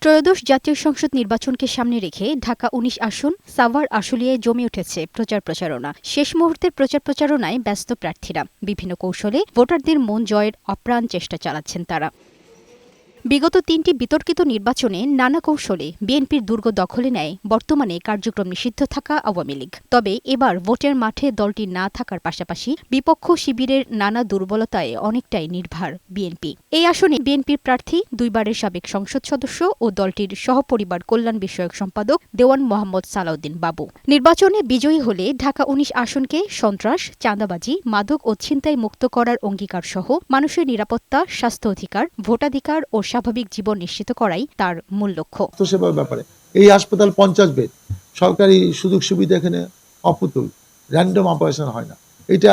ত্রয়োদশ জাতীয় সংসদ নির্বাচনকে সামনে রেখে ঢাকা ১৯ আসন সাভার আশুলিয়ায় জমে উঠেছে প্রচারণা। শেষ মুহূর্তের প্রচারণায় ব্যস্ত প্রার্থীরা বিভিন্ন কৌশলে ভোটারদের মন জয়ের আপ্রাণ চেষ্টা চালাচ্ছেন তারা। বিগত তিনটি বিতর্কিত নির্বাচনে নানা কৌশলে বিএনপির দুর্গ দখলে নেয় বর্তমানে কার্যক্রম নিষিদ্ধ থাকা আওয়ামী লীগ। তবে এবার ভোটের মাঠে দলটি না থাকার পাশাপাশি বিপক্ষ শিবিরের নানা দুর্বলতায় অনেকটাই নির্ভর বিএনপি। এই আসনে বিএনপির প্রার্থী দুইবারের সাবেক সংসদ সদস্য ও দলটির সহপরিবার কল্যাণ বিষয়ক সম্পাদক দেওয়ান মোহাম্মদ সালাউদ্দিন বাবু। নির্বাচনে বিজয়ী হলে ঢাকা ১৯ আসনকে সন্ত্রাস, চাঁদাবাজি, মাদক ও ছিনতাই মুক্ত করার অঙ্গীকারসহ মানুষের নিরাপত্তা, স্বাস্থ্য অধিকার, ভোটাধিকার ও স্বাভাবিক জীবন নিশ্চিত করাই তার মূল লক্ষ্য। সেবার ব্যাপারে এই হাসপাতাল 50 বেড, সরকারি সুযোগ সুবিধা এখানে অপুতুল, র্যান্ডম অপারেশন হয় না। এটা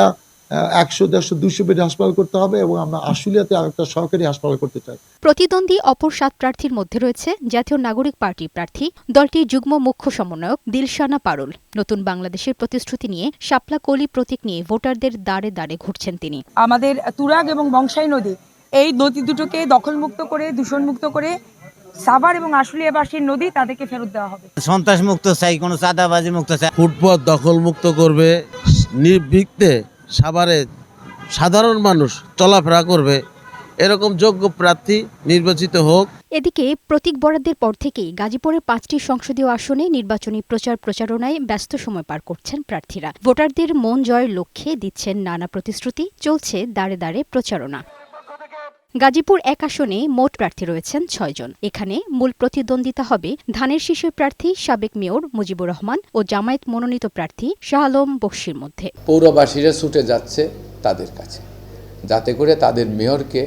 100, 150, 200 বেড হাসপাতাল করতে হবে এবং আমরা আশুলিয়াতে আরেকটা সরকারি হাসপাতাল করতে চাই। প্রতিদ্বন্দ্বী অপর 7 প্রার্থীর মধ্যে রয়েছে জাতীয় নাগরিক পার্টির প্রার্থী, দলটির যুগ্ম মুখ্য সমন্বয়ক দিলশানা পারুল। নতুন বাংলাদেশের প্রতিশ্রুতি নিয়ে শাপলা কলি প্রতীক নিয়ে ভোটারদের দ্বারে দ্বারে ঘুরছেন তিনি। আমাদের তুরাগ এবং বংশাই নদী, এই নদী দুটোকে দখলমুক্ত করে, দূষণমুক্ত করে সাভার এবং আশুলিয়াবাসীর নদী তাদেরকে ফেরত দেওয়া হবে। সন্ত্রাস মুক্ত চাই, কোনো চাঁদাবাজি মুক্ত চাই। ফুটপাত দখল মুক্ত করবে, নির্বিঘ্নে সাভারে সাধারণ মানুষ চলাফেরা করবে, এরকম যোগ্য প্রার্থী নির্বাচিত হোক। এদিকে প্রতীক বরাদ্দের পর থেকেই গাজীপুরের 5টি সংসদীয় আসনে নির্বাচনী প্রচারণায় ব্যস্ত সময় পার করছেন প্রার্থীরা। ভোটারদের মন জয়ের লক্ষ্যে দিচ্ছেন নানা প্রতিশ্রুতি, চলছে দাঁড়ে দাঁড়ে প্রচারণা। গাজীপুর 1 আসনে মোট প্রার্থী রয়েছেন 6 জন। এখানে মূল প্রতিদ্বন্দ্বিতা হবে ধানের শীষের প্রার্থী সাবেক মেয়র মুজিবুর রহমান ও জামায়াত মনোনীত প্রার্থী শাহ আলম বকশীর মধ্যে। পৌরবাসীরা ছুটে যাচ্ছে তাদের কাছে, যাতে করে তাদের মেয়রকে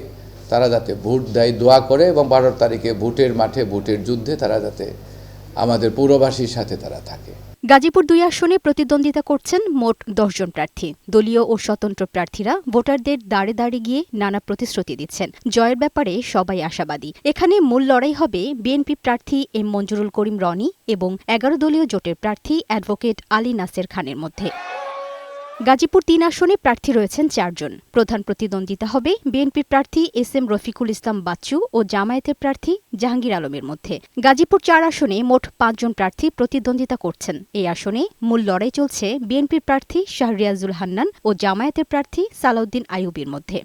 তারা যাতে ভোট দেয়, দোয়া করে এবং 12 তারিখে ভোটের মাঠে ভোটের যুদ্ধে তারা যাতে আমাদের পৌরবাসীর সাথে তারা থাকে। গাজীপুর 2 আসনে প্রতিদ্বন্দ্বিতা করছেন মোট 10 জন প্রার্থী। দলীয় ও স্বতন্ত্র প্রার্থীরা ভোটারদের দাঁড়ে দাঁড়ে গিয়ে নানা প্রতিশ্রুতি দিচ্ছেন। জয়ের ব্যাপারে সবাই আশাবাদী। এখানে মূল লড়াই হবে বিএনপি প্রার্থী এম মঞ্জুরুল করিম রনি এবং 11 দলীয় জোটের প্রার্থী অ্যাডভোকেট আলী নাসের খানের মধ্যে। গাজীপুর 3 আসনে প্রার্থী রয়েছেন 4 জন। প্রধান প্রতিদ্বন্দ্বিতা হবে বিএনপির প্রার্থী এস.এম. রফিকুল ইসলাম বাচ্চু ও জামায়াতের প্রার্থী জাহাঙ্গীর আলমের মধ্যে। গাজীপুর 4 আসনে মোট 5 জন প্রার্থী প্রতিদ্বন্দ্বিতা করছেন। এই আসনে মূল লড়াই চলছে বিএনপির প্রার্থী শাহরিয়াজুল হান্নান ও জামায়াতের প্রার্থী সালাউদ্দিন আইয়ুবীর মধ্যে।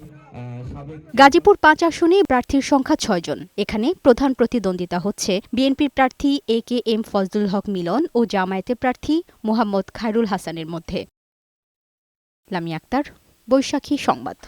গাজীপুর 5 আসনে প্রার্থীর সংখ্যা 6 জন। এখানে প্রধান প্রতিদ্বন্দ্বিতা হচ্ছে বিএনপির প্রার্থী এ.কে.এম. ফজলুল হক মিলন ও জামায়াতের প্রার্থী মোহাম্মদ খায়রুল হাসানের মধ্যে। লামিয়া আক্তার, বৈশাখী সংবাদ।